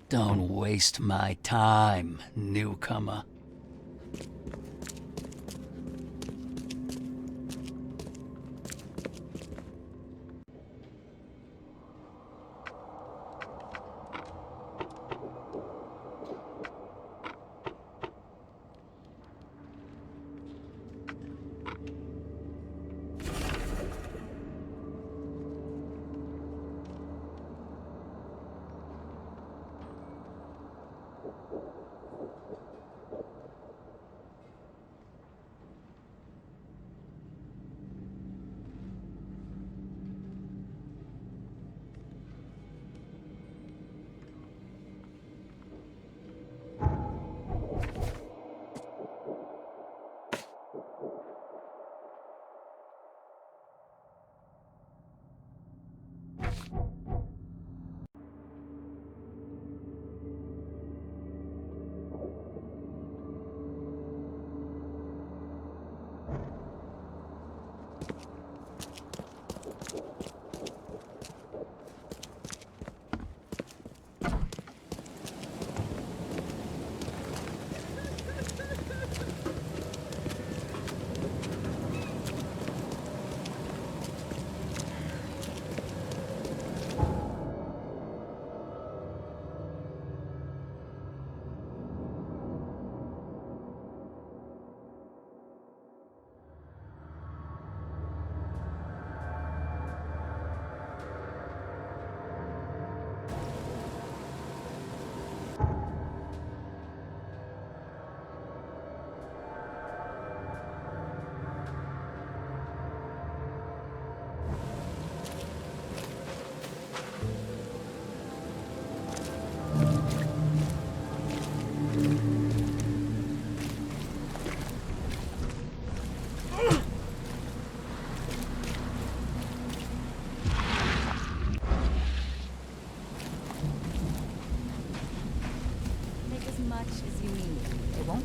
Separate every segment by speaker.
Speaker 1: Don't waste my time, newcomer.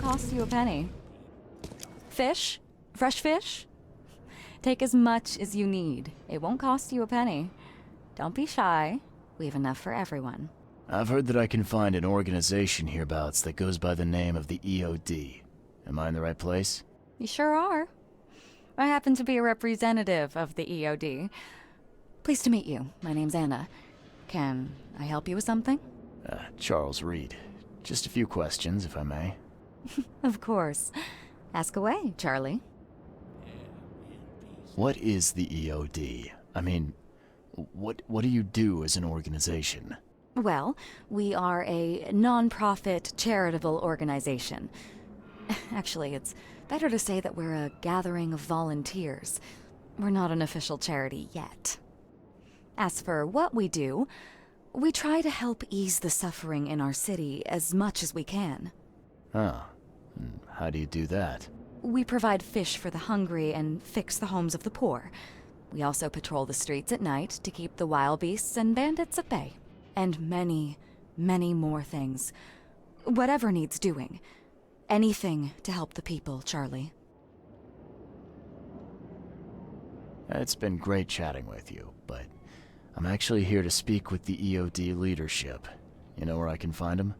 Speaker 2: Cost you a penny. Fish? Fresh fish? Take as much as you need. It won't cost you a penny. Don't be shy. We have enough for everyone.
Speaker 3: I've heard that I can find an organization hereabouts that goes by the name of the EOD. Am I in the right place?
Speaker 2: You sure are. I happen to be a representative of the EOD. Pleased to meet you. My name's Anna. Can I help you with something?
Speaker 3: Charles Reed. Just a few questions, if I may.
Speaker 2: Of course. Ask away, Charlie.
Speaker 3: What is the EOD? I mean, what do you do as an organization?
Speaker 2: Well, we are a non-profit charitable organization. Actually, it's better to say that we're a gathering of volunteers. We're not an official charity yet. As for what we do, we try to help ease the suffering in our city as much as we can.
Speaker 3: Oh, how do you do that?
Speaker 2: We provide fish for the hungry and fix the homes of the poor. We also patrol the streets at night to keep the wild beasts and bandits at bay. And many, many more things. Whatever needs doing. Anything to help the people, Charlie.
Speaker 3: It's been great chatting with you, but I'm actually here to speak with the EOD leadership. You know where I can find them?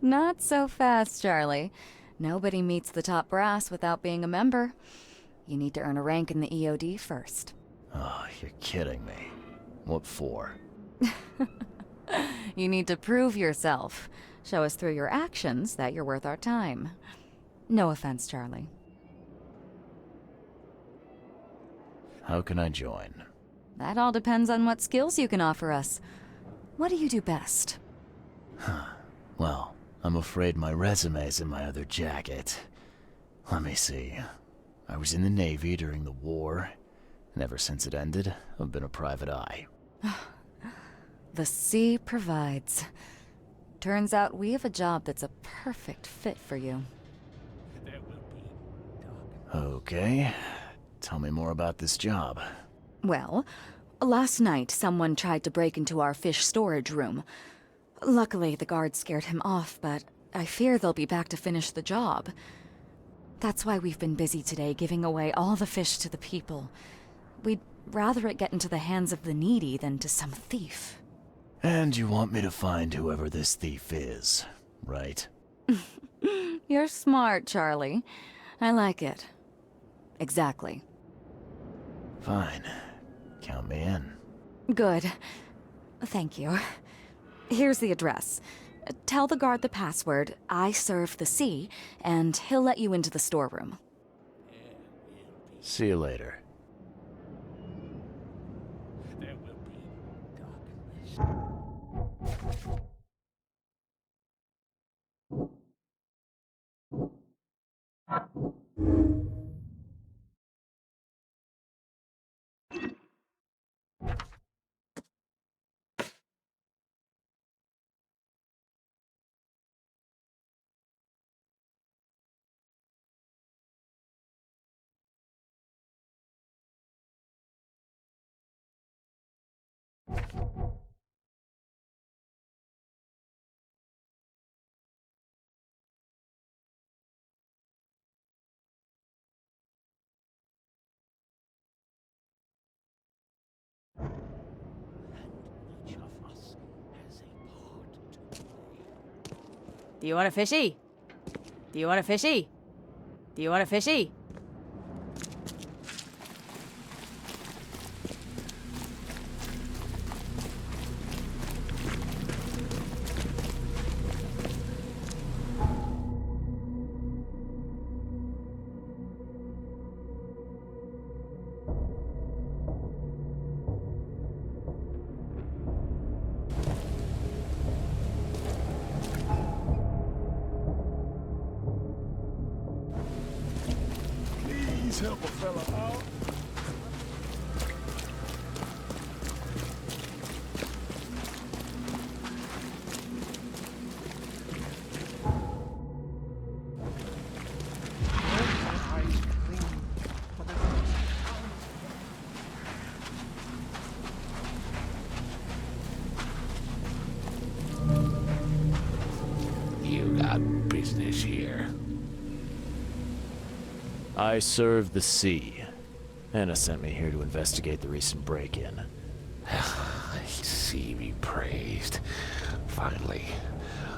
Speaker 2: Not so fast, Charlie. Nobody meets the top brass without being a member. You need to earn a rank in the EOD first.
Speaker 3: Oh, you're kidding me. What for?
Speaker 2: You need to prove yourself. Show us through your actions that you're worth our time. No offense, Charlie.
Speaker 3: How can I join?
Speaker 2: That all depends on what skills you can offer us. What do you do best?
Speaker 3: Well, I'm afraid my resume's in my other jacket. Let me see. I was in the Navy during the war, and ever since it ended, I've been a private eye.
Speaker 2: The sea provides. Turns out we have a job that's a perfect fit for you.
Speaker 3: Okay. Tell me more about this job.
Speaker 2: Well, last night someone tried to break into our fish storage room. Luckily, the guards scared him off, but I fear they'll be back to finish the job. That's why we've been busy today giving away all the fish to the people. We'd rather it get into the hands of the needy than to some thief.
Speaker 3: And you want me to find whoever this thief is, right?
Speaker 2: You're smart, Charlie. I like it. Exactly.
Speaker 3: Fine. Count me in.
Speaker 2: Good. Thank you. Here's the address. Tell the guard the password, I serve the C, and he'll let you into the storeroom.
Speaker 3: See you later.
Speaker 1: There will be darkness. Each of us has a part to play.
Speaker 2: Do you want a fishy? Do you want a fishy? Do you want a fishy?
Speaker 4: Please help a fella out.
Speaker 5: You got business here.
Speaker 3: I serve the sea. Anna sent me here to investigate the recent break-in.
Speaker 5: See me praised. Finally.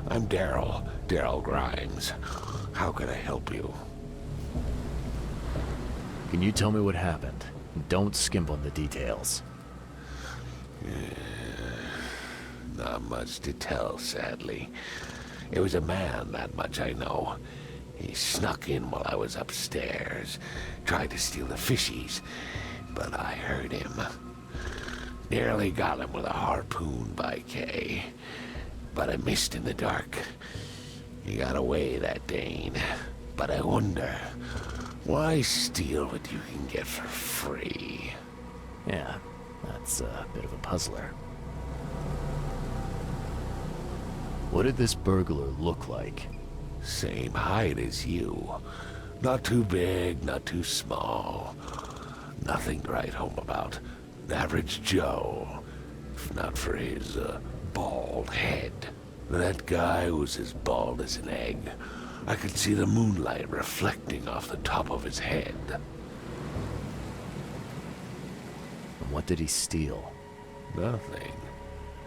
Speaker 5: I'm Daryl Grimes. How can I help you?
Speaker 3: Can you tell me what happened? Don't skimp on the details.
Speaker 5: Not much to tell, sadly. It was a man, that much I know. He snuck in while I was upstairs, tried to steal the fishies, but I heard him. Nearly got him with a harpoon by Kay, but I missed in the dark. He got away, that Dane, but I wonder, why steal what you can get for free?
Speaker 3: Yeah, that's a bit of a puzzler. What did this burglar look like?
Speaker 5: Same height as you. Not too big, not too small. Nothing to write home about. An average Joe. If not for his, bald head. That guy was as bald as an egg. I could see the moonlight reflecting off the top of his head.
Speaker 3: And what did he steal?
Speaker 5: Nothing.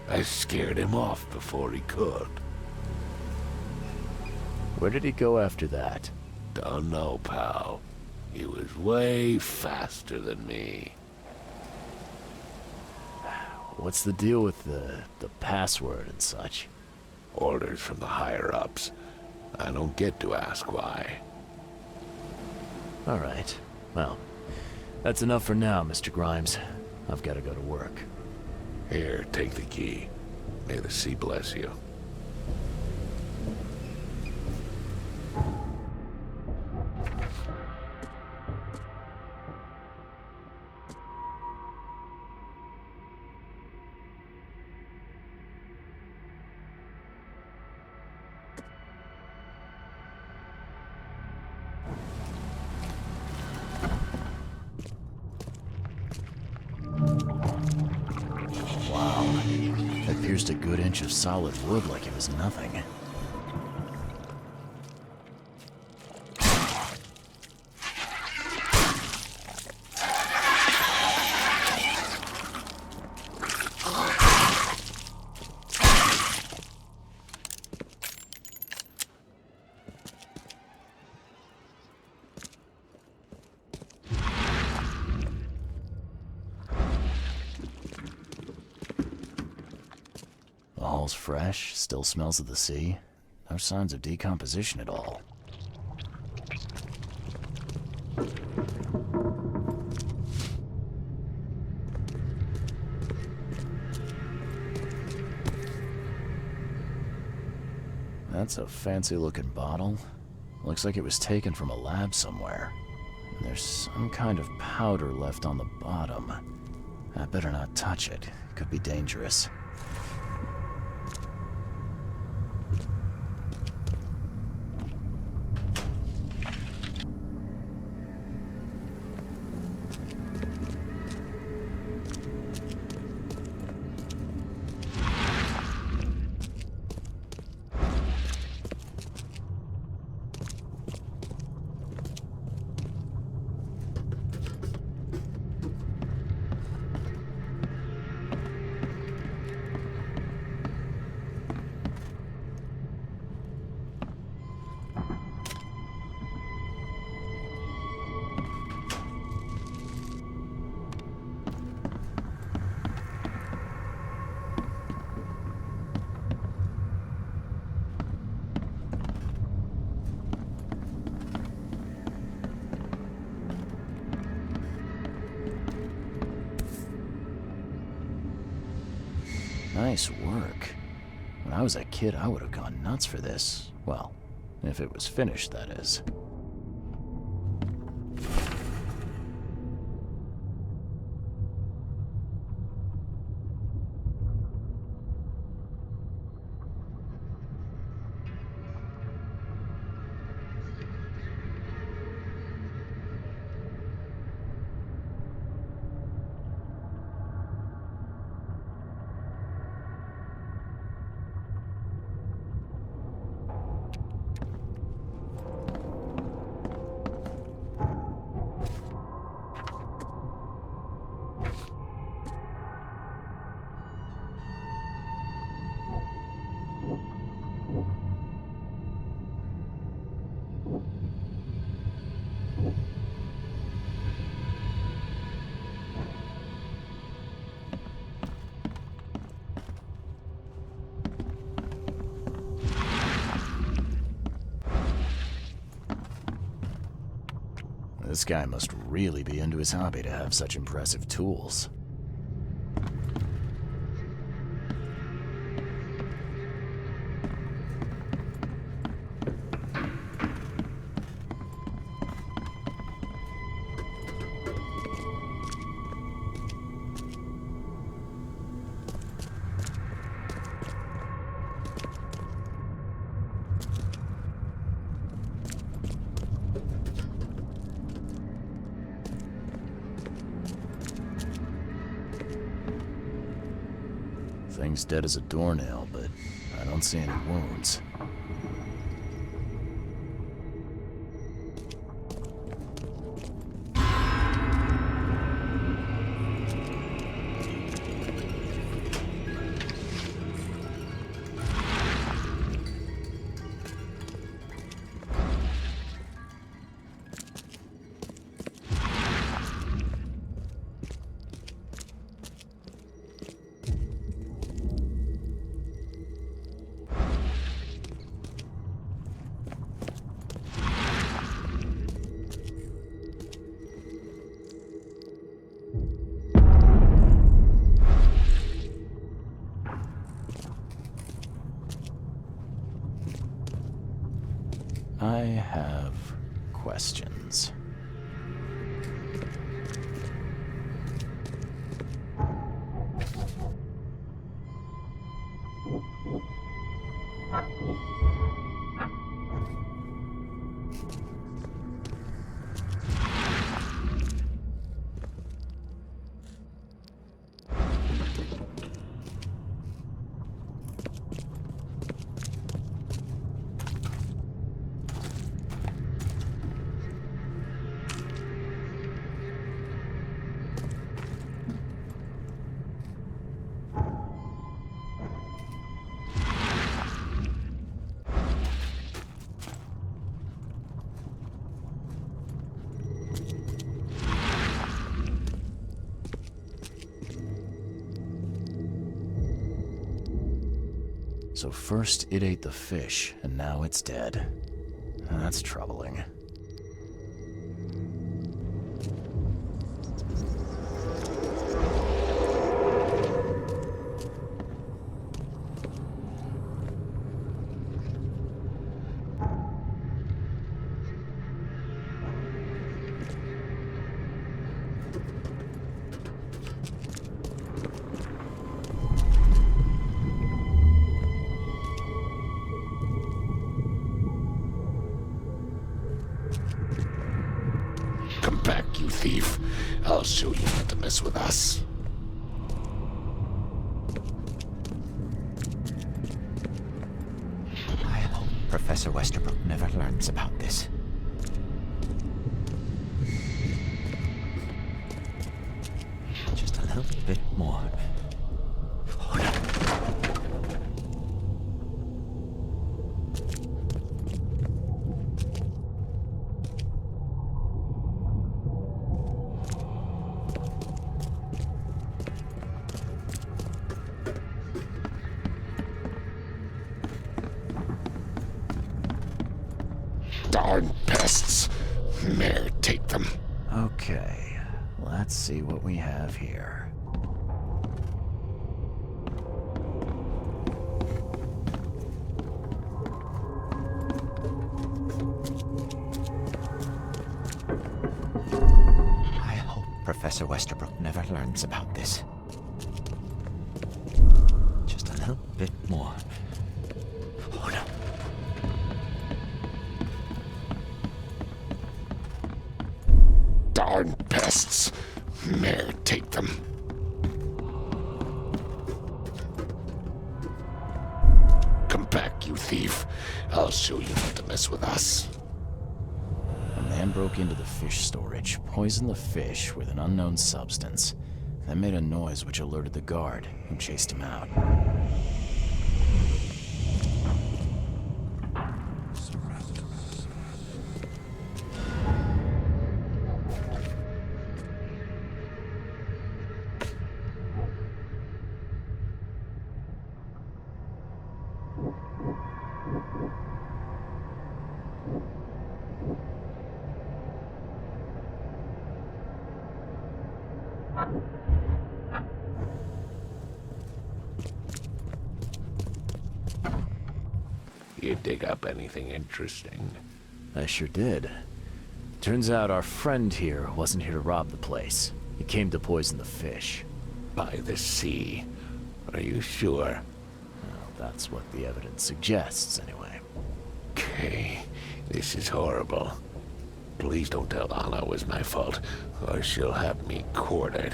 Speaker 5: I scared him off before he could.
Speaker 3: Where did he go after that?
Speaker 5: Don't know, pal. He was way faster than me.
Speaker 3: What's the deal with the password and such?
Speaker 5: Orders from the higher-ups. I don't get to ask why.
Speaker 3: All right. Well, that's enough for now, Mr. Grimes. I've got to go to work.
Speaker 5: Here, take the key. May the sea bless you.
Speaker 3: That pierced a good inch of solid wood like it was nothing. The hall's fresh, still smells of the sea. No signs of decomposition at all. That's a fancy-looking bottle. Looks like it was taken from a lab somewhere. And there's some kind of powder left on the bottom. I better not touch it. It could be dangerous. Nice work. When I was a kid, I would have gone nuts for this. Well, if it was finished, that is. This guy must really be into his hobby to have such impressive tools. Thing's dead as a doornail, but I don't see any wounds. I have questions. So first it ate the fish, and now it's dead. That's troubling.
Speaker 5: Come back, you thief. I'll show you not to mess with us.
Speaker 6: I hope Professor Westerbrook never learns about this. Just a little bit more. Oh, no.
Speaker 5: Darn pests. Mayor, take them.
Speaker 3: Okay, let's see what we have here.
Speaker 6: I hope Professor Westerbrook never learns about this. Just a little bit more. Oh no.
Speaker 5: Darn pests. Mayor, take them. Come back, you thief. I'll show you not to mess with us.
Speaker 3: A man broke into the fish storage, poisoned the fish with an unknown substance, then made a noise which alerted the guard, who chased him out.
Speaker 5: You dig up anything interesting?
Speaker 3: I sure did. Turns out our friend here wasn't here to rob the place. He came to poison the fish.
Speaker 5: By the sea. Are you sure?
Speaker 3: Well, that's what the evidence suggests, anyway.
Speaker 5: Okay, this is horrible. Please don't tell Anna it was my fault, or she'll have me quartered.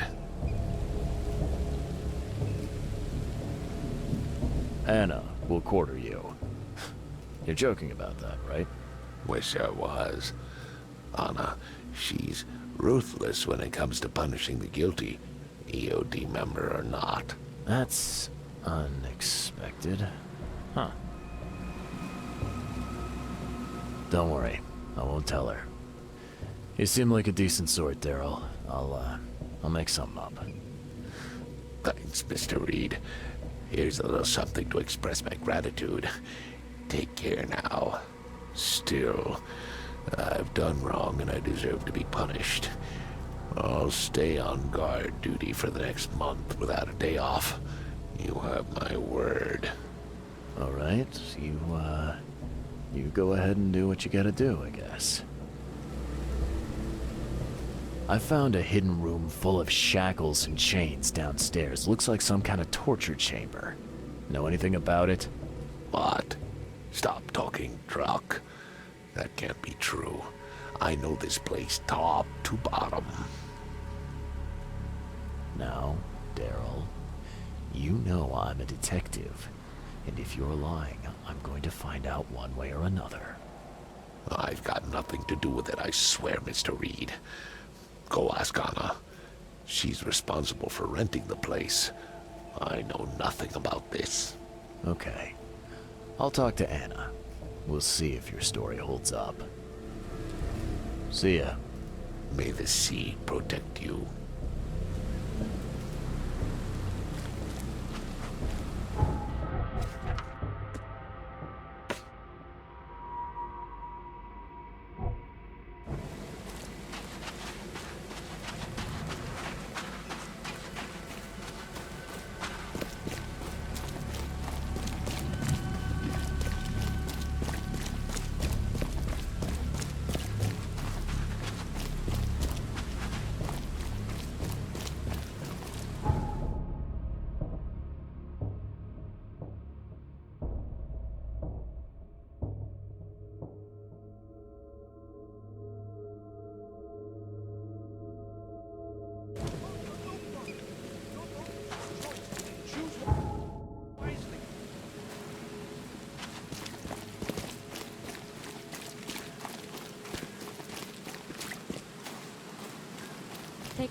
Speaker 3: Anna will quarter you. You're joking about that, right?
Speaker 5: Wish I was. Anna, she's ruthless when it comes to punishing the guilty, EOD member or not.
Speaker 3: That's unexpected. Huh. Don't worry, I won't tell her. You seem like a decent sort, Daryl. I'll make something up.
Speaker 5: Thanks, Mr. Reed. Here's a little something to express my gratitude. Take care now. Still, I've done wrong and I deserve to be punished. I'll stay on guard duty for the next month without a day off. You have my word.
Speaker 3: All right, you go ahead and do what you gotta do, I guess. I found a hidden room full of shackles and chains downstairs. Looks like some kind of torture chamber. Know anything about it?
Speaker 5: What? Stop talking drunk. That can't be true. I know this place top to bottom.
Speaker 3: Now, Daryl, you know I'm a detective. And if you're lying, I'm going to find out one way or another.
Speaker 5: I've got nothing to do with it, I swear, Mr. Reed. Go ask Anna. She's responsible for renting the place. I know nothing about this.
Speaker 3: Okay. I'll talk to Anna. We'll see if your story holds up. See ya.
Speaker 5: May the sea protect you.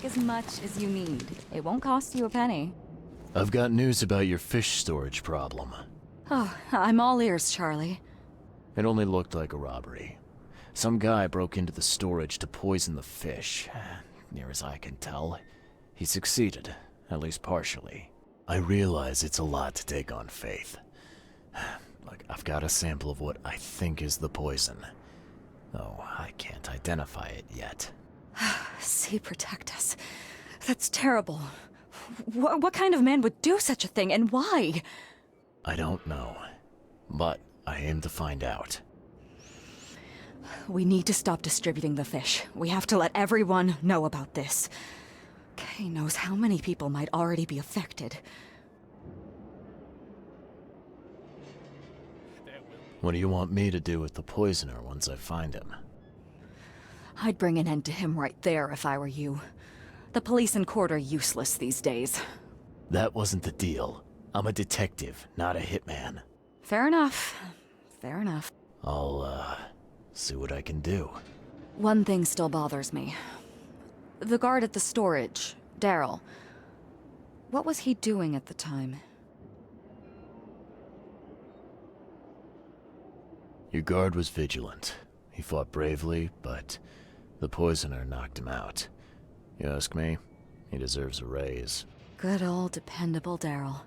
Speaker 2: Take as much as you need. It won't cost you a penny.
Speaker 3: I've got news about your fish storage problem.
Speaker 2: Oh, I'm all ears, Charlie.
Speaker 3: It only looked like a robbery. Some guy broke into the storage to poison the fish. Near as I can tell, he succeeded, at least partially. I realize it's a lot to take on faith. Look, I've got a sample of what I think is the poison. Though I can't identify it yet.
Speaker 2: See, protect us. That's terrible. What kind of man would do such a thing, and why?
Speaker 3: I don't know, but I aim to find out.
Speaker 2: We need to stop distributing the fish. We have to let everyone know about this. Kay knows how many people might already be affected.
Speaker 3: What do you want me to do with the poisoner once I find him?
Speaker 2: I'd bring an end to him right there if I were you. The police and court are useless these days.
Speaker 3: That wasn't the deal. I'm a detective, not a hitman.
Speaker 2: Fair enough. Fair enough.
Speaker 3: I'll, see what I can do.
Speaker 2: One thing still bothers me. The guard at the storage, Daryl. What was he doing at the time?
Speaker 3: Your guard was vigilant. He fought bravely, but the poisoner knocked him out. You ask me, he deserves a raise.
Speaker 2: Good old dependable Daryl.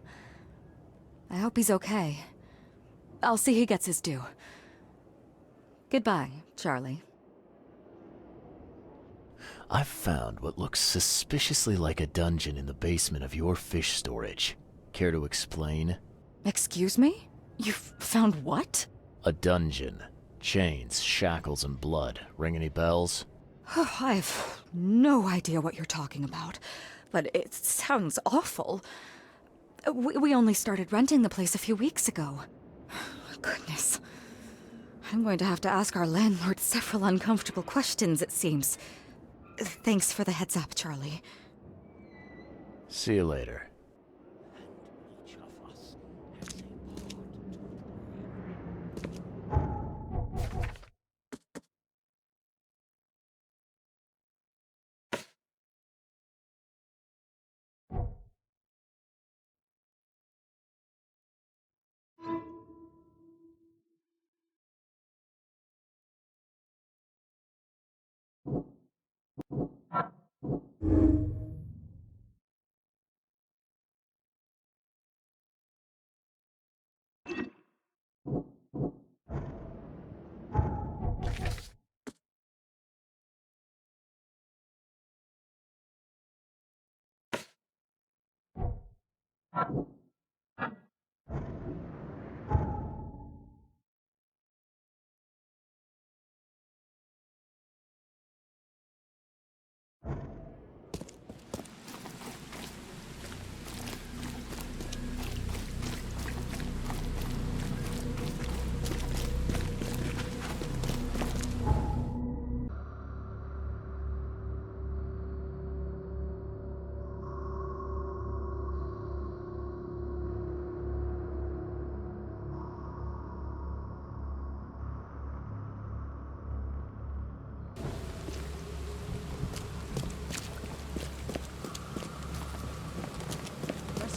Speaker 2: I hope he's okay. I'll see he gets his due. Goodbye, Charlie.
Speaker 3: I've found what looks suspiciously like a dungeon in the basement of your fish storage. Care to explain?
Speaker 2: Excuse me? You've found what?
Speaker 3: A dungeon. Chains, shackles, and blood. Ring any bells?
Speaker 2: I have no idea what you're talking about, but it sounds awful. We only started renting the place a few weeks ago. Goodness. I'm going to have to ask our landlord several uncomfortable questions, it seems. Thanks for the heads up, Charlie.
Speaker 3: See you later.
Speaker 1: Each of us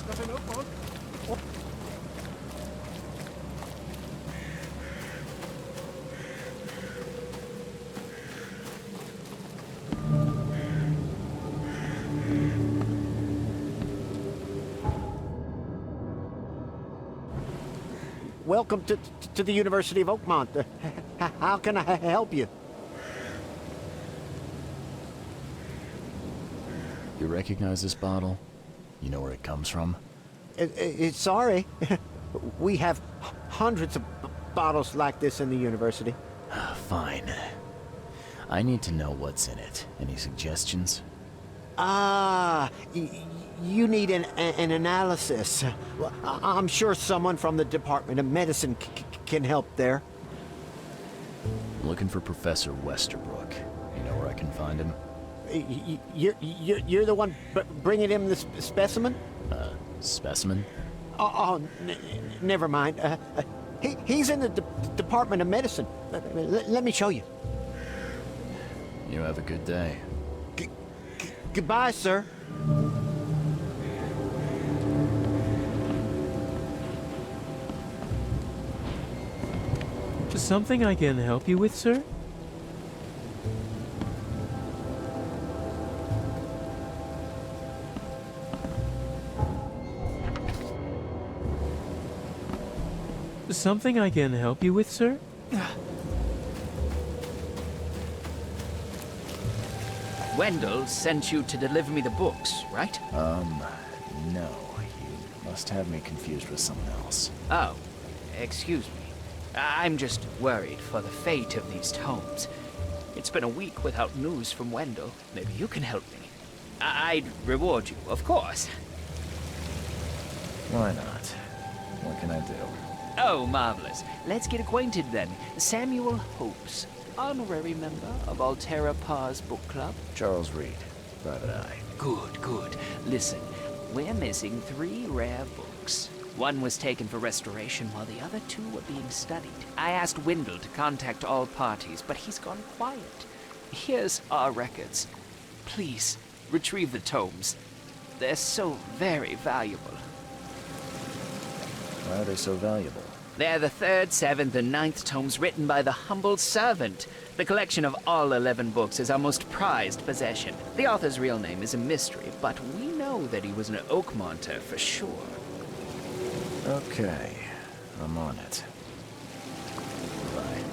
Speaker 1: has a part to
Speaker 7: Welcome to the University of Oakmont. How can I help you?
Speaker 3: You recognize this bottle? You know where it comes from?
Speaker 7: Sorry. We have hundreds of bottles like this in the university.
Speaker 3: Fine. I need to know what's in it. Any suggestions?
Speaker 7: You need an analysis. Well, I'm sure someone from the Department of Medicine can help there.
Speaker 3: I'm looking for Professor Westerbrook. You know where I can find him?
Speaker 7: You're the one bringing him the specimen?
Speaker 3: Specimen?
Speaker 7: Never mind. He's in the Department of Medicine. Let me show you.
Speaker 3: You have a good day.
Speaker 7: Goodbye, sir.
Speaker 8: Something I can help you with, sir? Something I can help you with, sir?
Speaker 1: Wendell sent you to deliver me the books, right?
Speaker 3: No. You must have me confused with someone else.
Speaker 1: Oh, excuse me. I'm just worried for the fate of these tomes. It's been a week without news from Wendell. Maybe you can help me. I'd reward you, of course.
Speaker 3: Why not? What can I do?
Speaker 1: Oh, marvelous. Let's get acquainted then. Samuel Hopes, honorary member of Altera Par's book club.
Speaker 3: Charles Reed, Private Eye.
Speaker 1: Good, good. Listen, we're missing 3 rare books. One was taken for restoration while the other 2 were being studied. I asked Wendell to contact all parties, but he's gone quiet. Here's our records. Please, retrieve the tomes. They're so very valuable.
Speaker 3: Why are they so valuable?
Speaker 1: They're the 3rd, 7th, and 9th tomes written by the humble servant. The collection of all 11 books is our most prized possession. The author's real name is a mystery, but we know that he was an Oakmonter for sure.
Speaker 3: Okay, I'm on it. Bye.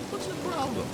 Speaker 4: What's the problem?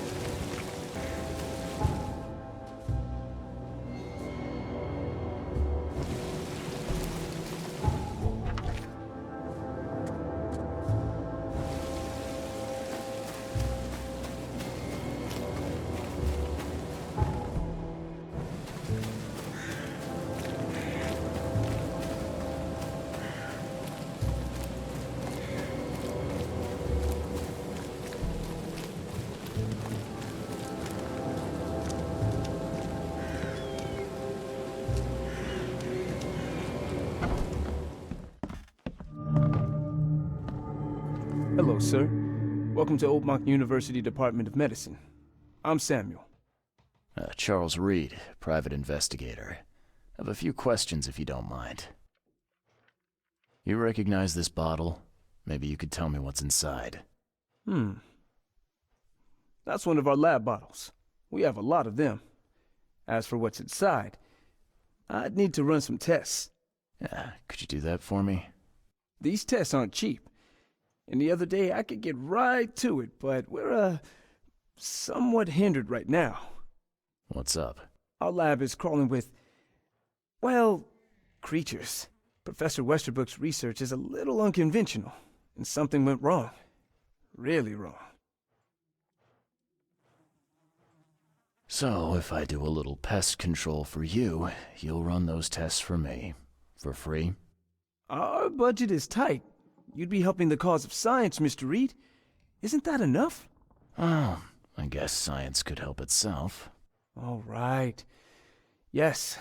Speaker 9: Hello, sir. Welcome to Oakmont University Department of Medicine. I'm Samuel.
Speaker 3: Charles Reed, private investigator. I have a few questions if you don't mind. You recognize this bottle? Maybe you could tell me what's inside.
Speaker 9: That's one of our lab bottles. We have a lot of them. As for what's inside, I'd need to run some tests.
Speaker 3: Yeah, could you do that for me?
Speaker 9: These tests aren't cheap. And the other day I could get right to it, but we're, somewhat hindered right now.
Speaker 3: What's up?
Speaker 9: Our lab is crawling with, well, creatures. Professor Westerbrook's research is a little unconventional, and something went wrong. Really wrong.
Speaker 3: So, if I do a little pest control for you, you'll run those tests for me. For free?
Speaker 9: Our budget is tight. You'd be helping the cause of science, Mr. Reed. Isn't that enough?
Speaker 3: Oh, I guess science could help itself.
Speaker 9: All right. Yes,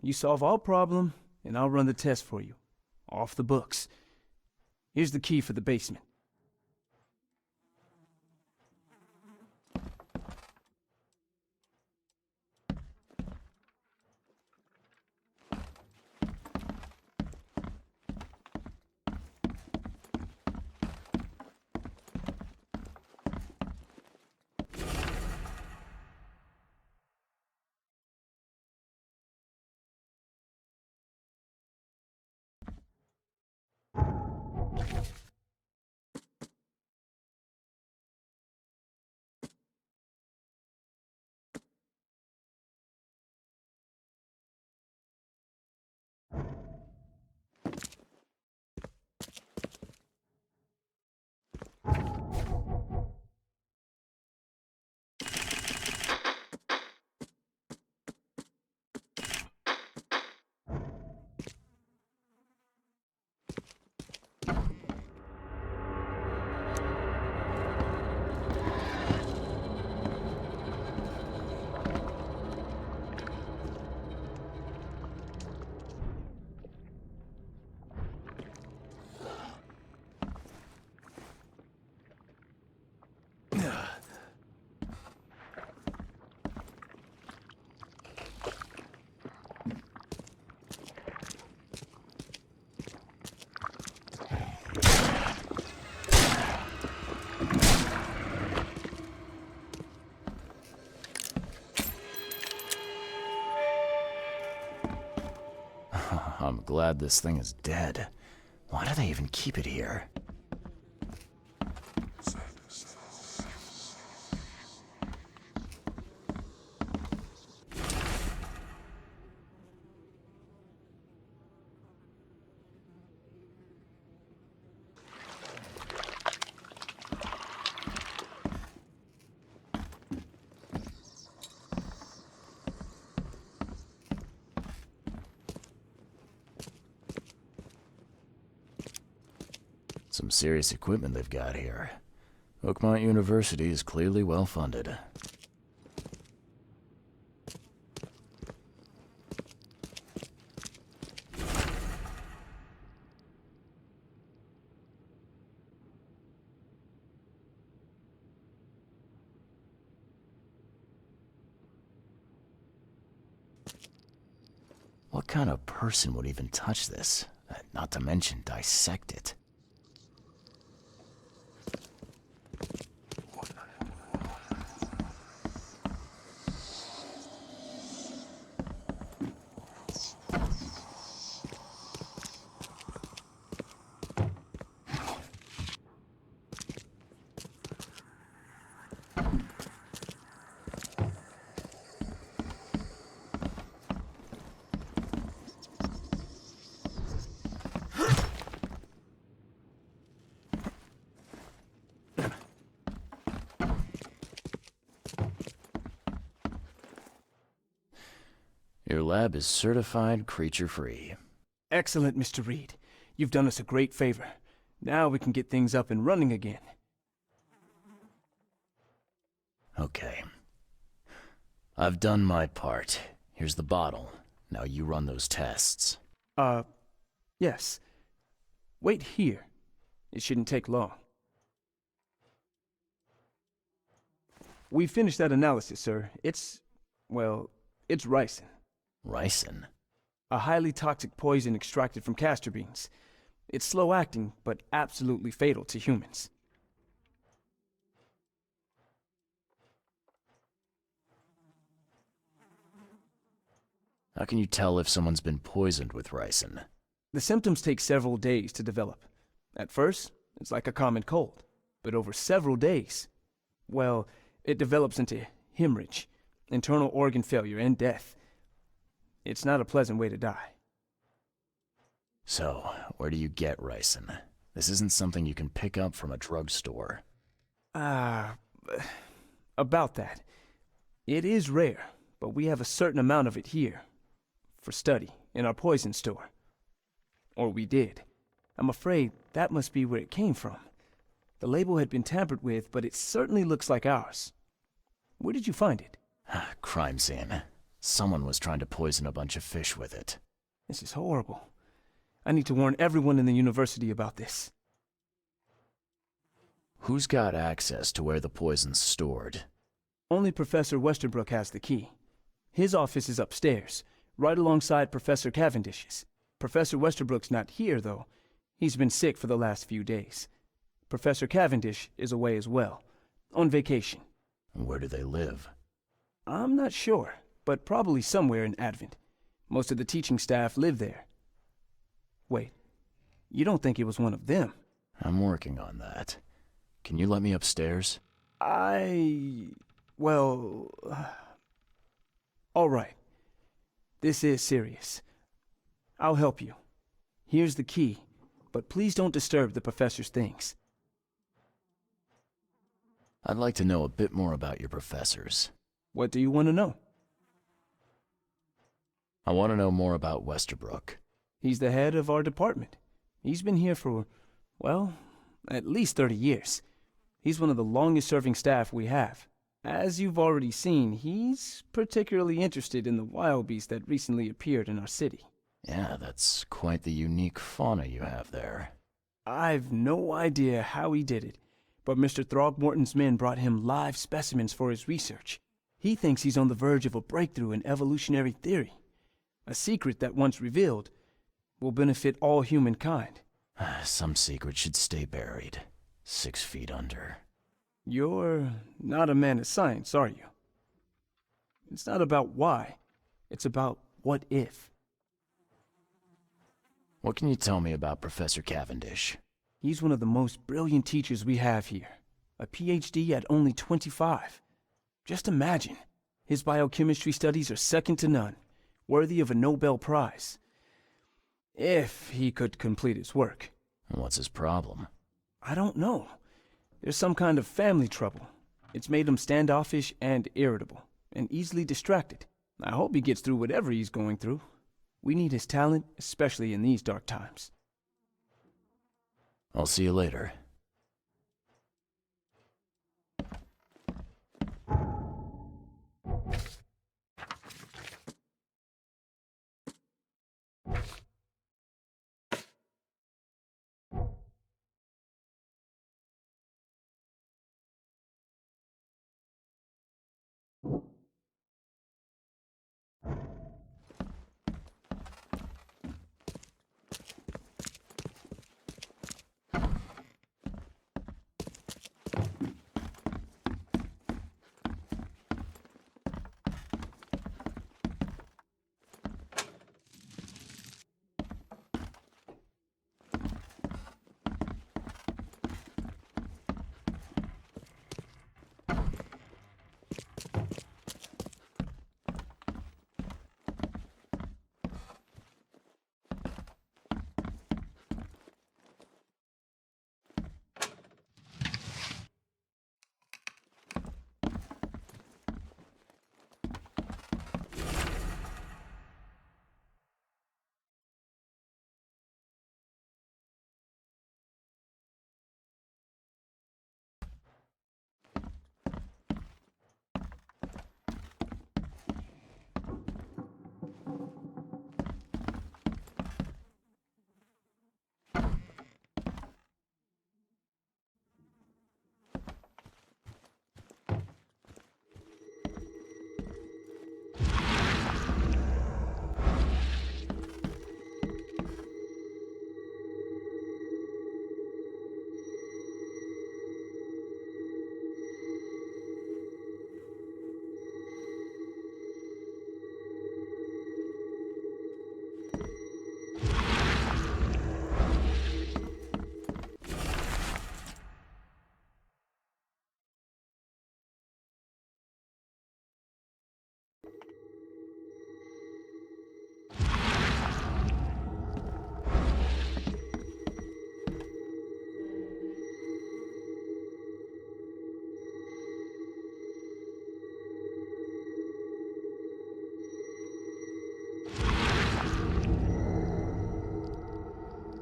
Speaker 9: you solve our problem, and I'll run the test for you. Off the books. Here's the key for the basement.
Speaker 3: I'm glad this thing is dead. Why do they even keep it here? Some serious equipment they've got here. Oakmont University is clearly well funded. What kind of person would even touch this? Not to mention dissect it. Your lab is certified creature-free.
Speaker 9: Excellent, Mr. Reed. You've done us a great favor. Now we can get things up and running again.
Speaker 3: Okay. I've done my part. Here's the bottle. Now you run those tests.
Speaker 9: Yes. Wait here. It shouldn't take long. We finished that analysis, sir. It's ricin.
Speaker 3: Ricin?
Speaker 9: A highly toxic poison extracted from castor beans. It's slow-acting, but absolutely fatal to humans.
Speaker 3: How can you tell if someone's been poisoned with ricin?
Speaker 9: The symptoms take several days to develop. At first, it's like a common cold. But over several days, well, it develops into hemorrhage, internal organ failure, and death. It's not a pleasant way to die.
Speaker 3: So, where do you get ricin? This isn't something you can pick up from a drugstore.
Speaker 9: About that. It is rare, but we have a certain amount of it here. For study, in our poison store. Or we did. I'm afraid that must be where it came from. The label had been tampered with, but it certainly looks like ours. Where did you find it?
Speaker 3: Crime scene. Someone was trying to poison a bunch of fish with it.
Speaker 9: This is horrible. I need to warn everyone in the university about this.
Speaker 3: Who's got access to where the poison's stored?
Speaker 9: Only Professor Westerbrook has the key. His office is upstairs, right alongside Professor Cavendish's. Professor Westerbrook's not here, though. He's been sick for the last few days. Professor Cavendish is away as well, on vacation.
Speaker 3: Where do they live?
Speaker 9: I'm not sure, but probably somewhere in Advent. Most of the teaching staff live there. Wait, you don't think it was one of them?
Speaker 3: I'm working on that. Can you let me upstairs?
Speaker 9: Well... all right. This is serious. I'll help you. Here's the key, but please don't disturb the professor's things.
Speaker 3: I'd like to know a bit more about your professors.
Speaker 9: What do you want to know?
Speaker 3: I want to know more about Westerbrook.
Speaker 9: He's the head of our department. He's been here for, well, at least 30 years. He's one of the longest-serving staff we have. As you've already seen, he's particularly interested in the wild beast that recently appeared in our city.
Speaker 3: Yeah, that's quite the unique fauna you have there.
Speaker 9: I've no idea how he did it, but Mr. Throgmorton's men brought him live specimens for his research. He thinks he's on the verge of a breakthrough in evolutionary theory. A secret that, once revealed, will benefit all humankind.
Speaker 3: Some secret should stay buried, 6 feet under.
Speaker 9: You're not a man of science, are you? It's not about why. It's about what if.
Speaker 3: What can you tell me about Professor Cavendish?
Speaker 9: He's one of the most brilliant teachers we have here. A PhD at only 25. Just imagine. His biochemistry studies are second to none, worthy of a Nobel Prize. If he could complete his work.
Speaker 3: What's his problem?
Speaker 9: I don't know. There's some kind of family trouble. It's made him standoffish and irritable, and easily distracted. I hope he gets through whatever he's going through. We need his talent, especially in these dark times.
Speaker 3: I'll see you later.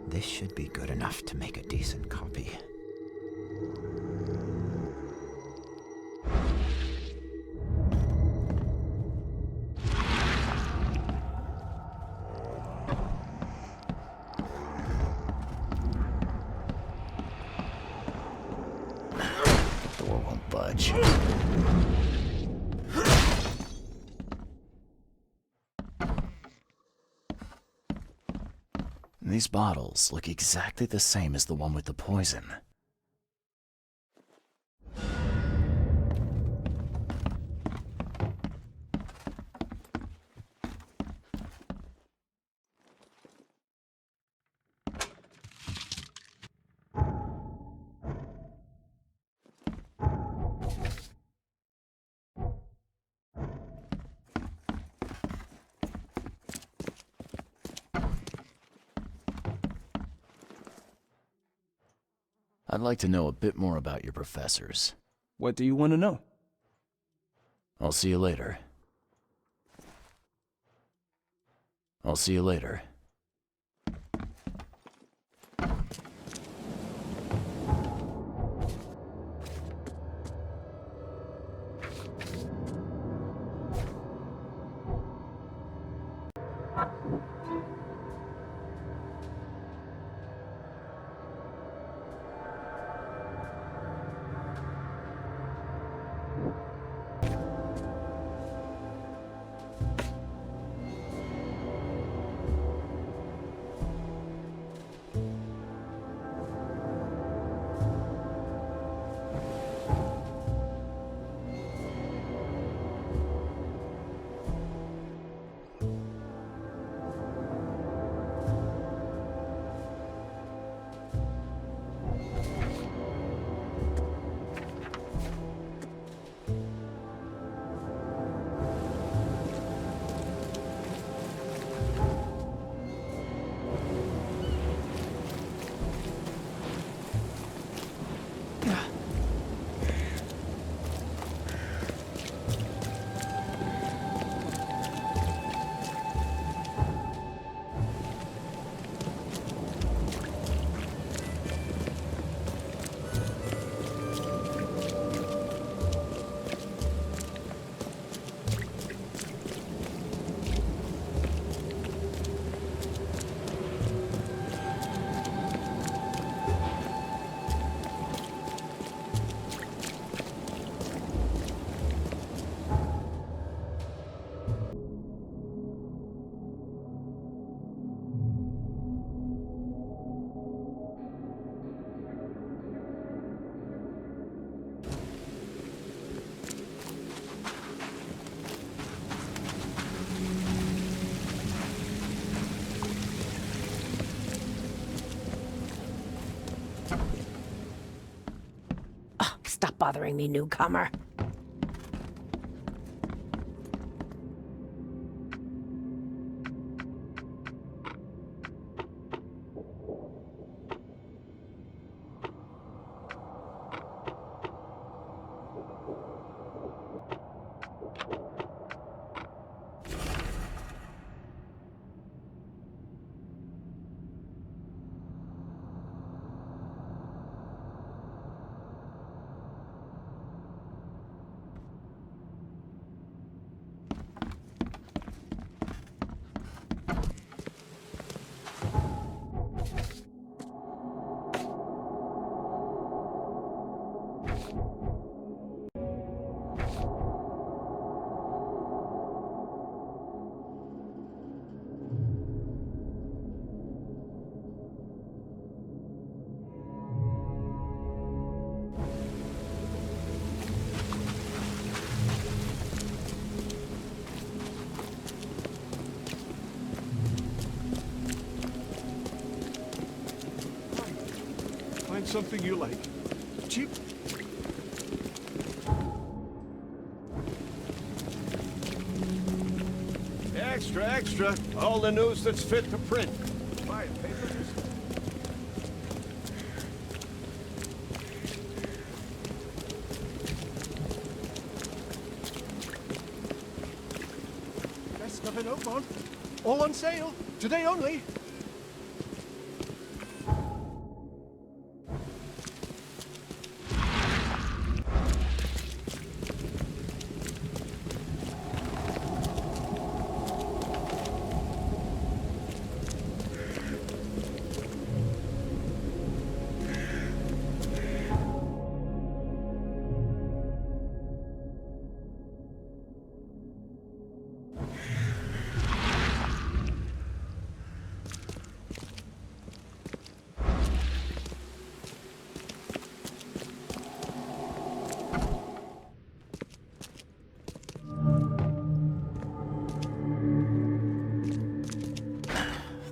Speaker 7: This should be good enough to make a decent copy.
Speaker 3: Door won't budge. These bottles look exactly the same as the one with the poison. I'd like to know a bit more about your professors.
Speaker 9: What do you want to know?
Speaker 3: I'll see you later. I'll see you later.
Speaker 10: bothering me, newcomer.
Speaker 4: Find something you like. Cheap. Extra, extra. All the news that's fit to print. Buy a paper. Best stuff in Oakmont. All on sale. Today only.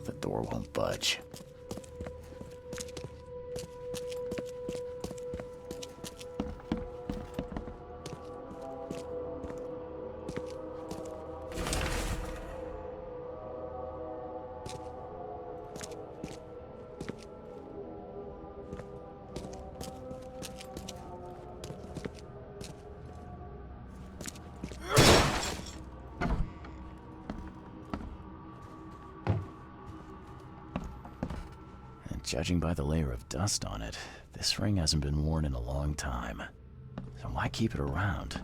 Speaker 3: The door won't budge. Judging by the layer of dust on it, this ring hasn't been worn in a long time. So why keep it around?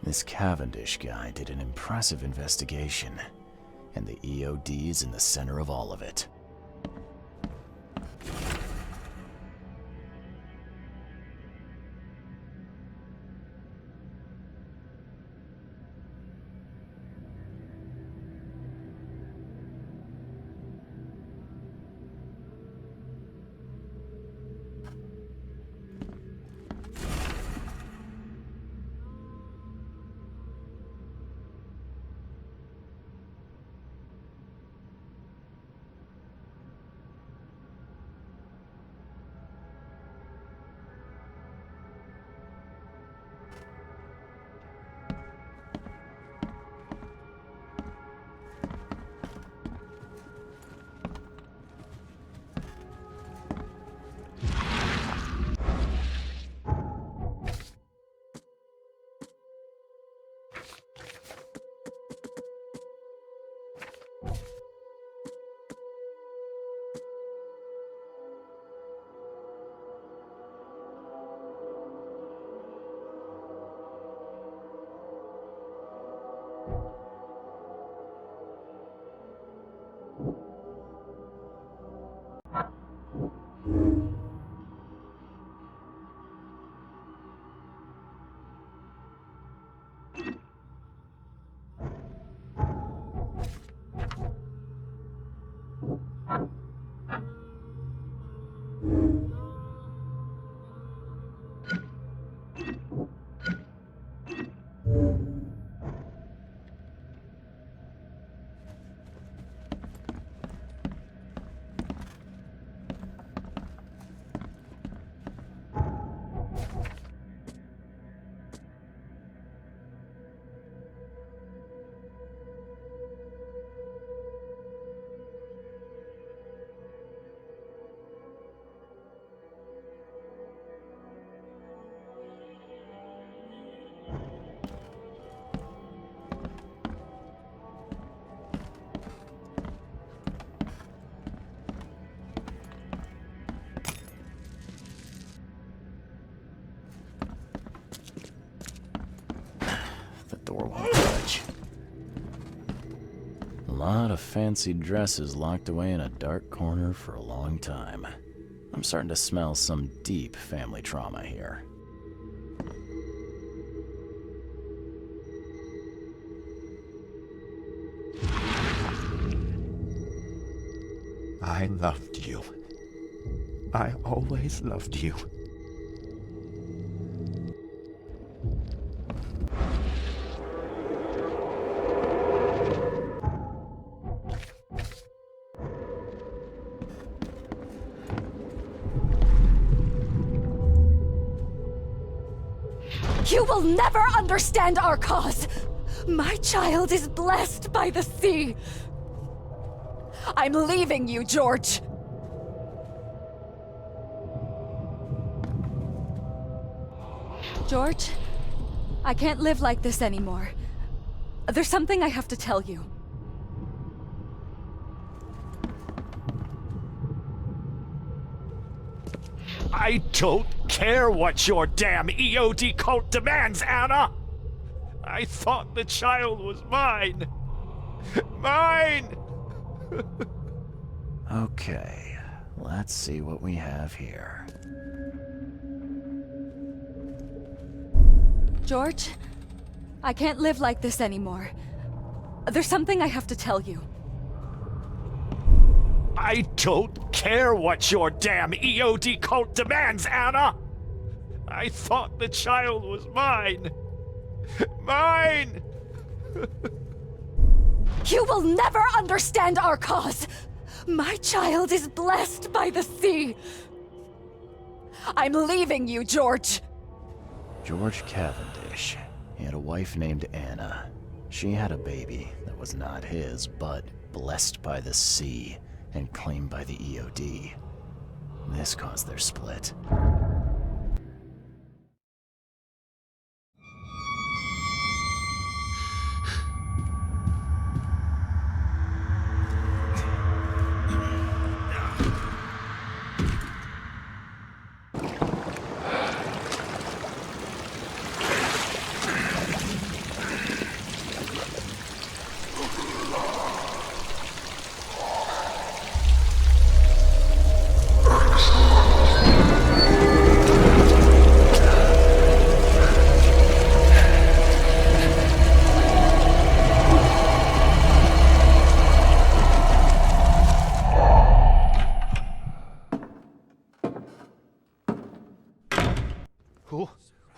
Speaker 3: This Cavendish guy did an impressive investigation, and the EOD is in the center of all of it. lot of fancy dresses locked away in a dark corner for a long time. I'm starting to smell some deep family trauma here.
Speaker 10: I loved you. I always loved you.
Speaker 2: You will never understand our cause! My child is blessed by the sea! I'm leaving you, George! George, I can't live like this anymore. There's something I have to tell you.
Speaker 11: I don't care what your damn EOD cult demands, Anna! I thought the child was mine! Mine!
Speaker 3: Okay, let's see what we have here.
Speaker 2: George, I can't live like this anymore. There's something I have to tell you.
Speaker 11: I don't care what your damn EOD cult demands, Anna! I thought the child was mine! Mine!
Speaker 2: You will never understand our cause! My child is blessed by the sea! I'm leaving you, George!
Speaker 3: George Cavendish. He had a wife named Anna. She had a baby that was not his, but blessed by the sea and claimed by the EOD. This caused their split.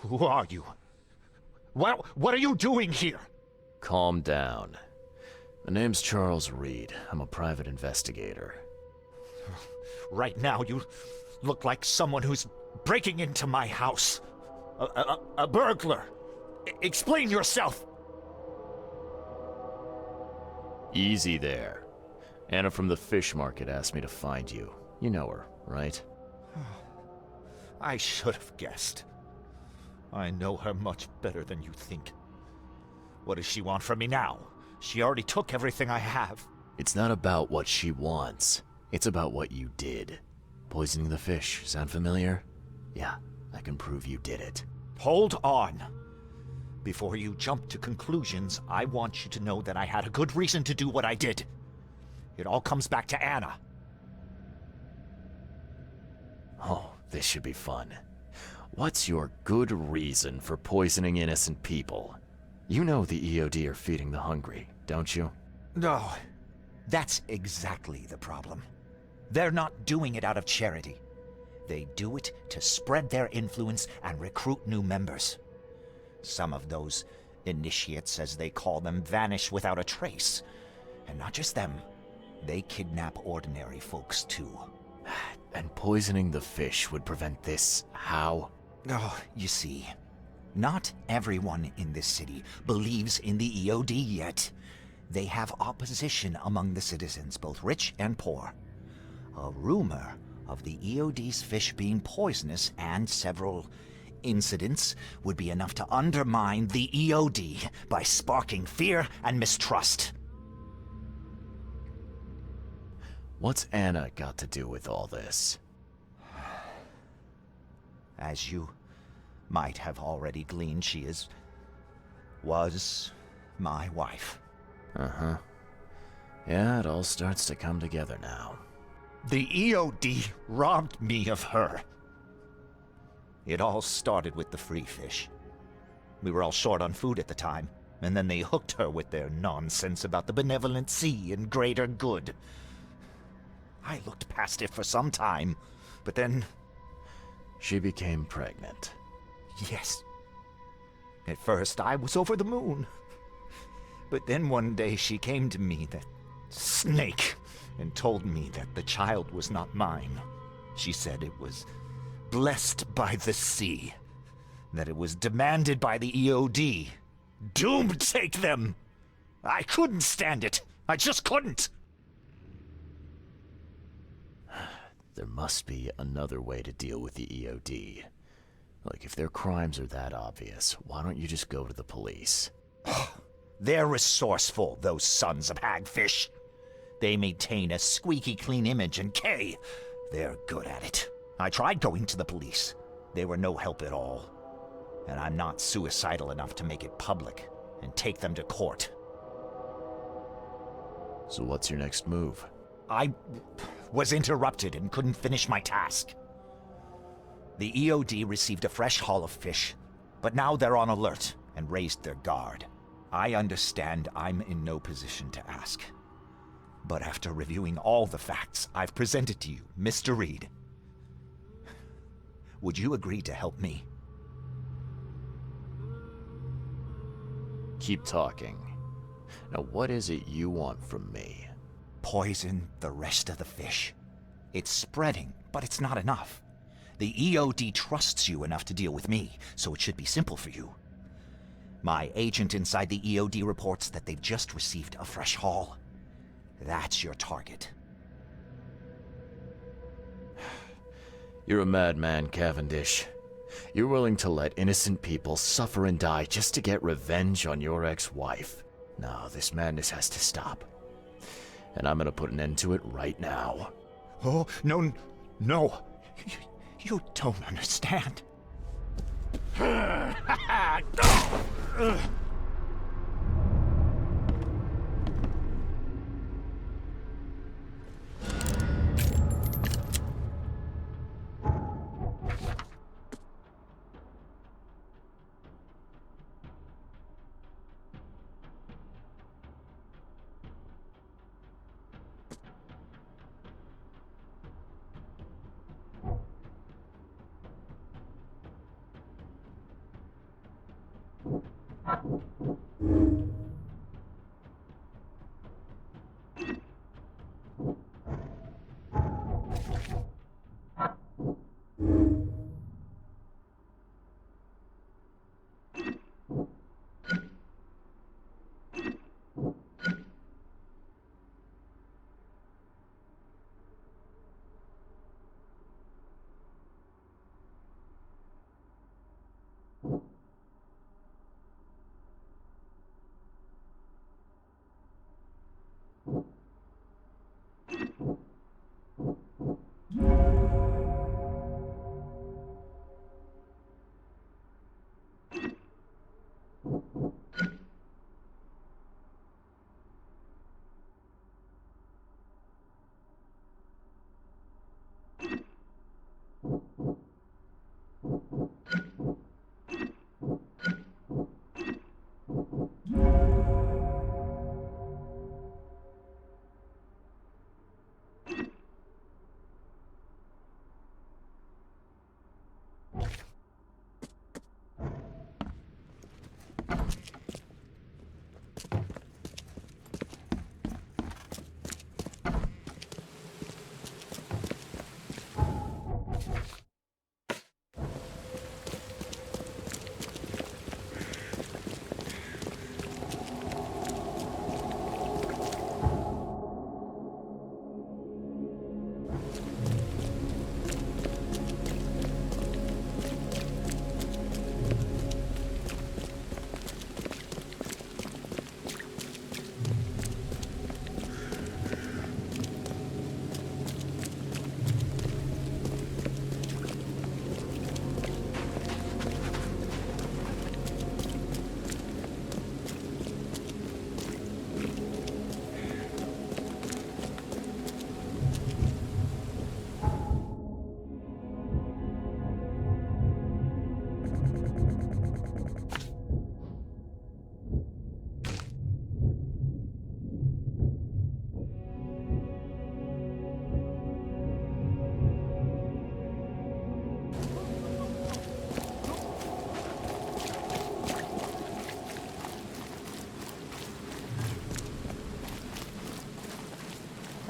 Speaker 11: Who are you? What are you doing here?
Speaker 3: Calm down. My name's Charles Reed. I'm a private investigator.
Speaker 11: Right now, you look like someone who's breaking into my house. A burglar. Explain yourself.
Speaker 3: Easy there. Anna from the fish market asked me to find you. You know her, right?
Speaker 11: I should have guessed. I know her much better than you think. What does she want from me now? She already took everything I have.
Speaker 3: It's not about what she wants. It's about what you did. Poisoning the fish. Sound familiar? Yeah, I can prove you did it.
Speaker 11: Hold on. Before you jump to conclusions, I want you to know that I had a good reason to do what I did. It all comes back to Anna.
Speaker 3: Oh, this should be fun. What's your good reason for poisoning innocent people? You know the EOD are feeding the hungry, don't you?
Speaker 11: No, that's exactly the problem. They're not doing it out of charity. They do it to spread their influence and recruit new members. Some of those initiates, as they call them, vanish without a trace. And not just them, they kidnap ordinary folks too.
Speaker 3: And poisoning the fish would prevent this. How?
Speaker 11: Oh, you see, not everyone in this city believes in the EOD yet. They have opposition among the citizens, both rich and poor. A rumor of the EOD's fish being poisonous and several incidents would be enough to undermine the EOD by sparking fear and mistrust.
Speaker 3: What's Anna got to do with all this?
Speaker 11: As you might have already gleaned, she was my wife.
Speaker 3: Uh-huh. Yeah, it all starts to come together now.
Speaker 11: The EOD robbed me of her. It all started with the free fish. We were all short on food at the time, and then they hooked her with their nonsense about the benevolent sea and greater good. I looked past it for some time, but then...
Speaker 3: She became pregnant.
Speaker 11: Yes. At first, I was over the moon. But then one day she came to me, that snake, and told me that the child was not mine. She said it was blessed by the sea, that it was demanded by the EOD. Doom take them! I couldn't stand it. I just couldn't.
Speaker 3: There must be another way to deal with the EOD. Like, if their crimes are that obvious, why don't you just go to the police?
Speaker 11: They're resourceful, those sons of hagfish. They maintain a squeaky clean image, and they're good at it. I tried going to the police. They were no help at all. And I'm not suicidal enough to make it public and take them to court.
Speaker 3: So what's your next move?
Speaker 11: I was interrupted and couldn't finish my task. The EOD received a fresh haul of fish, but now they're on alert and raised their guard. I understand I'm in no position to ask. But after reviewing all the facts I've presented to you, Mr. Reed, would you agree to help me?
Speaker 3: Keep talking. Now, what is it you want from me?
Speaker 11: Poison the rest of the fish. It's spreading, but it's not enough. The EOD trusts you enough to deal with me, so it should be simple for you. My agent inside the EOD reports that they've just received a fresh haul. That's your target.
Speaker 3: You're a madman, Cavendish. You're willing to let innocent people suffer and die just to get revenge on your ex-wife. No, this madness has to stop. And I'm gonna put an end to it right now.
Speaker 11: Oh, no. You don't understand.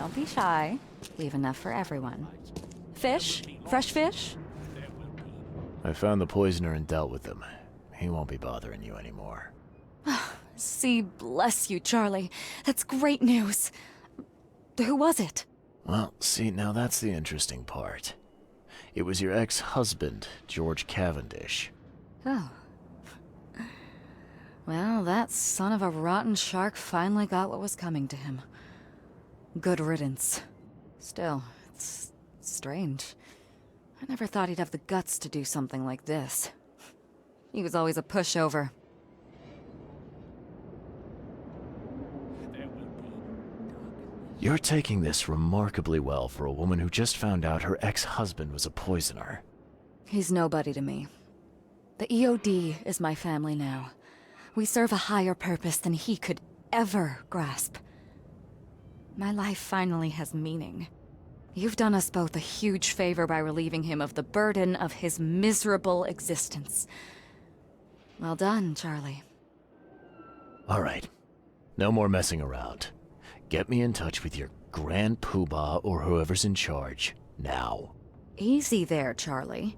Speaker 2: Don't be shy. Leave enough for everyone. Fish? Fresh fish?
Speaker 3: I found the poisoner and dealt with him. He won't be bothering you anymore.
Speaker 2: See, bless you, Charlie. That's great news. Who was it?
Speaker 3: Well, see, now that's the interesting part. It was your ex-husband, George Cavendish.
Speaker 2: Oh. Well, that son of a rotten shark finally got what was coming to him. Good riddance. Still, it's strange. I never thought he'd have the guts to do something like this. He was always a pushover.
Speaker 3: You're taking this remarkably well for a woman who just found out her ex-husband was a poisoner.
Speaker 2: He's nobody to me. The EOD is my family now. We serve a higher purpose than he could ever grasp. My life finally has meaning. You've done us both a huge favor by relieving him of the burden of his miserable existence. Well done, Charlie.
Speaker 3: All right. No more messing around. Get me in touch with your Grand Poobah or whoever's in charge, now.
Speaker 2: Easy there, Charlie.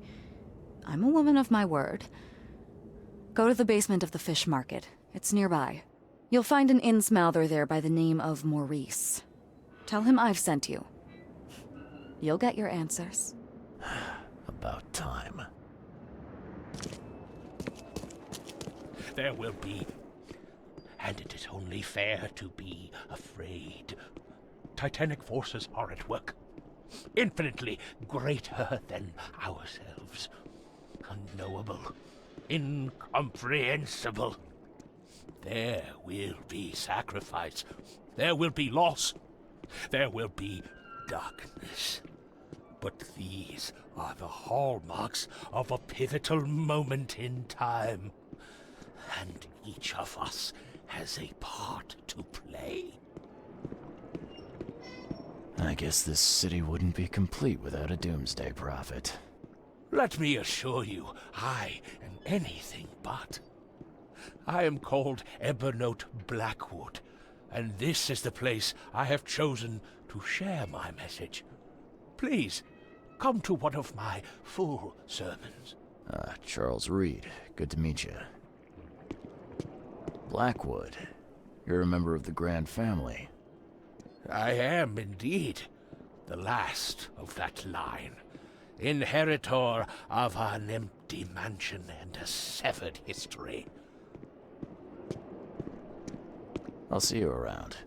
Speaker 2: I'm a woman of my word. Go to the basement of the fish market. It's nearby. You'll find an innsmouther there by the name of Maurice. Tell him I've sent you. You'll get your answers.
Speaker 3: About time.
Speaker 12: There will be, and it is only fair to be afraid. Titanic forces are at work, infinitely greater than ourselves. Unknowable, incomprehensible. There will be sacrifice. There will be loss. There will be darkness. But these are the hallmarks of a pivotal moment in time. And each of us has a part to play.
Speaker 3: I guess this city wouldn't be complete without a doomsday prophet.
Speaker 12: Let me assure you, I am anything but. I am called Ebernote Blackwood, and this is the place I have chosen to share my message. Please, come to one of my full sermons.
Speaker 3: Charles Reed. Good to meet you. Blackwood. You're a member of the Grand family.
Speaker 12: I am indeed the last of that line. Inheritor of an empty mansion and a severed history.
Speaker 3: I'll see you around.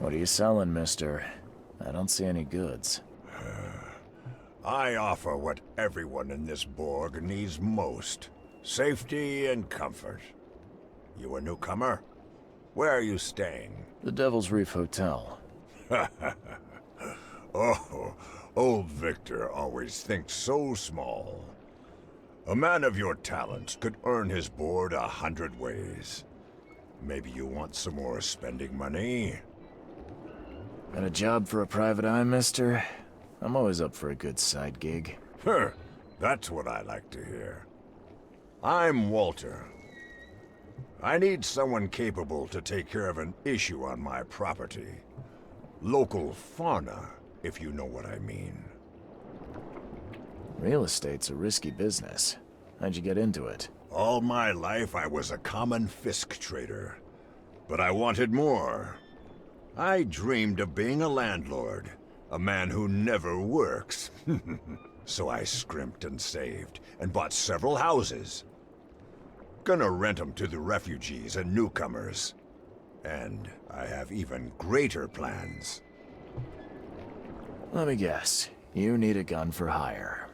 Speaker 3: What are you selling, mister? I don't see any goods.
Speaker 13: I offer what everyone in this Borg needs most. Safety and comfort. You a newcomer? Where are you staying?
Speaker 3: The Devil's Reef Hotel.
Speaker 13: Oh, old Victor always thinks so small. A man of your talents could earn his board 100 ways. Maybe you want some more spending money?
Speaker 3: Got a job for a private eye, mister? I'm always up for a good side gig.
Speaker 13: That's what I like to hear. I'm Walter. I need someone capable to take care of an issue on my property. Local fauna, if you know what I mean.
Speaker 3: Real estate's a risky business. How'd you get into it?
Speaker 13: All my life I was a common fisk trader. But I wanted more. I dreamed of being a landlord. A man who never works. So I scrimped and saved, and bought several houses. Gonna rent them to the refugees and newcomers. And I have even greater plans.
Speaker 3: Let me guess. You need a gun for hire.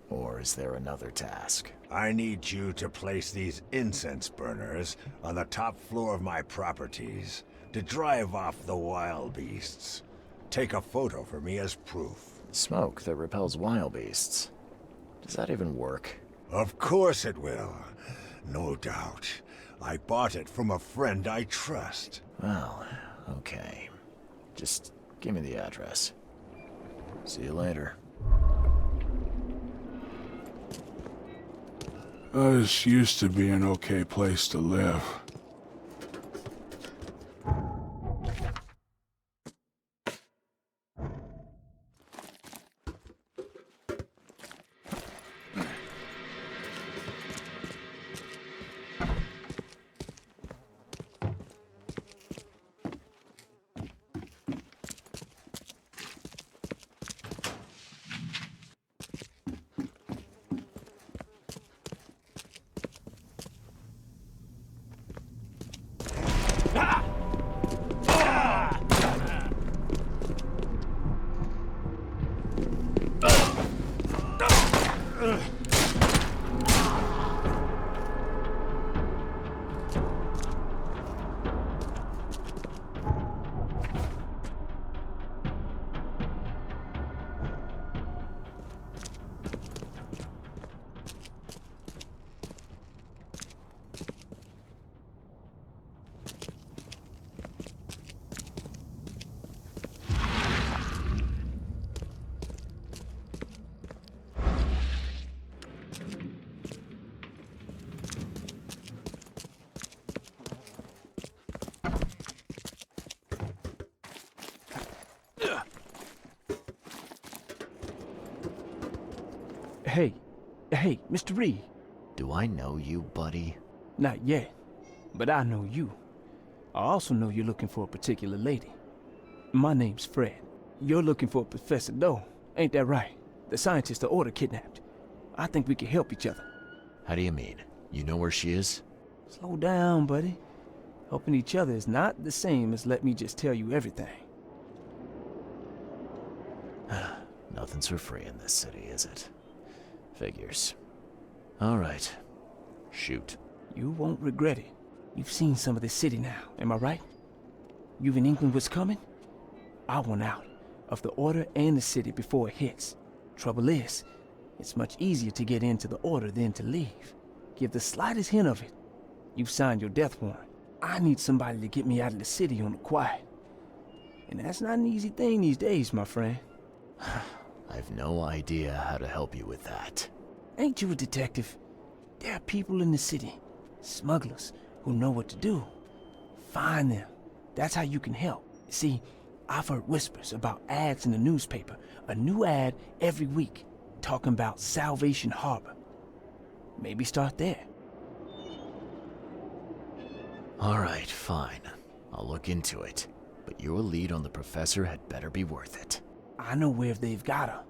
Speaker 3: Or is there another task?
Speaker 13: I need you to place these incense burners on the top floor of my properties to drive off the wild beasts. Take a photo for me as proof.
Speaker 3: Smoke that repels wild beasts. Does that even work?
Speaker 13: Of course it will. No doubt. I bought it from a friend I trust.
Speaker 3: Well, okay. Just give me the address. See you later.
Speaker 14: This used to be an okay place to live.
Speaker 9: Hey, Mr. Reed.
Speaker 3: Do I know you, buddy?
Speaker 9: Not yet, but I know you. I also know you're looking for a particular lady. My name's Fred. You're looking for Professor Doe, ain't that right? The scientist the Order kidnapped. I think we can help each other.
Speaker 3: How do you mean? You know where she is?
Speaker 9: Slow down, buddy. Helping each other is not the same as let me just tell you everything.
Speaker 3: Nothing's for free in this city, is it? Figures. All right. Shoot.
Speaker 9: You won't regret it. You've seen some of this city now, am I right? You've an inkling what's coming? I want out of the Order and the city before it hits. Trouble is, it's much easier to get into the Order than to leave. Give the slightest hint of it, you've signed your death warrant. I need somebody to get me out of the city on the quiet. And that's not an easy thing these days, my friend.
Speaker 3: I've no idea how to help you with that.
Speaker 9: Ain't you a detective? There are people in the city, smugglers, who know what to do. Find them. That's how you can help. See, I've heard whispers about ads in the newspaper. A new ad every week, talking about Salvation Harbor. Maybe start there.
Speaker 3: All right, fine. I'll look into it. But your lead on the professor had better be worth it.
Speaker 9: I know where they've got her.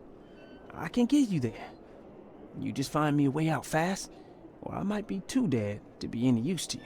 Speaker 9: I can get you there. You just find me a way out fast, or I might be too dead to be any use to you.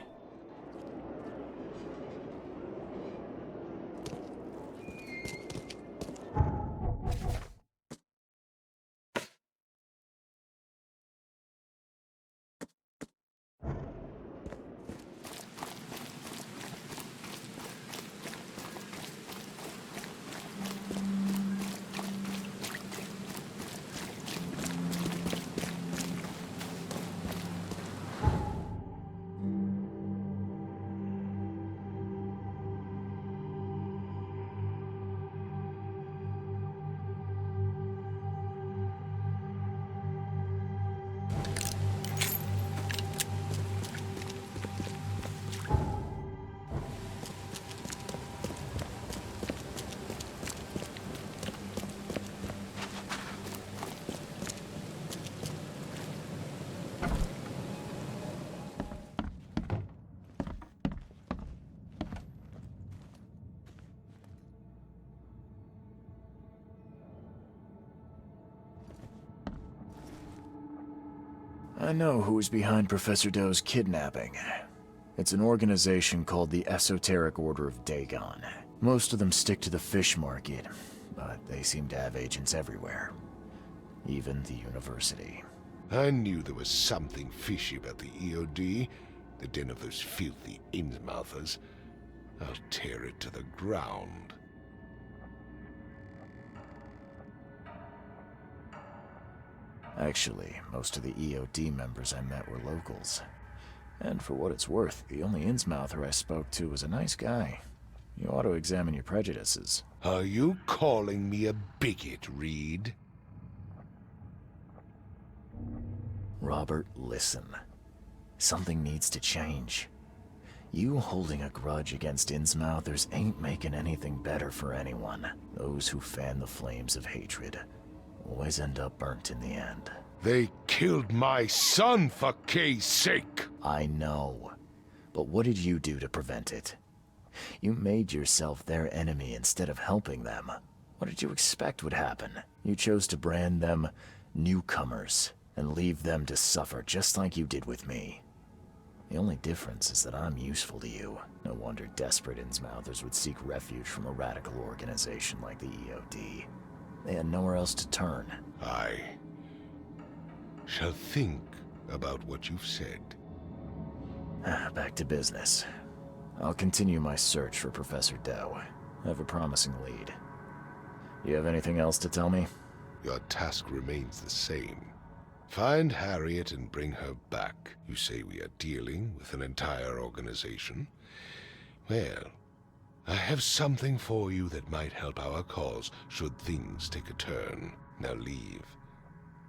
Speaker 3: I know who's behind Professor Doe's kidnapping. It's an organization called the Esoteric Order of Dagon. Most of them stick to the fish market, but they seem to have agents everywhere. Even the university.
Speaker 5: I knew there was something fishy about the EOD, the den of those filthy Innsmouthers. I'll tear it to the ground.
Speaker 3: Actually, most of the EOD members I met were locals. And for what it's worth, the only Innsmouther I spoke to was a nice guy. You ought to examine your prejudices.
Speaker 5: Are you calling me a bigot, Reed?
Speaker 3: Robert, listen. Something needs to change. You holding a grudge against Innsmouthers ain't making anything better for anyone. Those who fan the flames of hatred always end up burnt in the end.
Speaker 5: They killed my son for Kay's sake!
Speaker 3: I know. But what did you do to prevent it? You made yourself their enemy instead of helping them. What did you expect would happen? You chose to brand them newcomers and leave them to suffer just like you did with me. The only difference is that I'm useful to you. No wonder desperate Innsmouthers would seek refuge from a radical organization like the EOD. They had nowhere else to turn.
Speaker 5: I shall think about what you've said.
Speaker 3: Back to business. I'll continue my search for Professor Doe. I have a promising lead. You have anything else to tell me?
Speaker 5: Your task remains the same. Find Harriet and bring her back. You say we are dealing with an entire organization? Well, I have something for you that might help our cause should things take a turn. Now leave.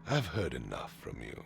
Speaker 5: I've heard enough from you.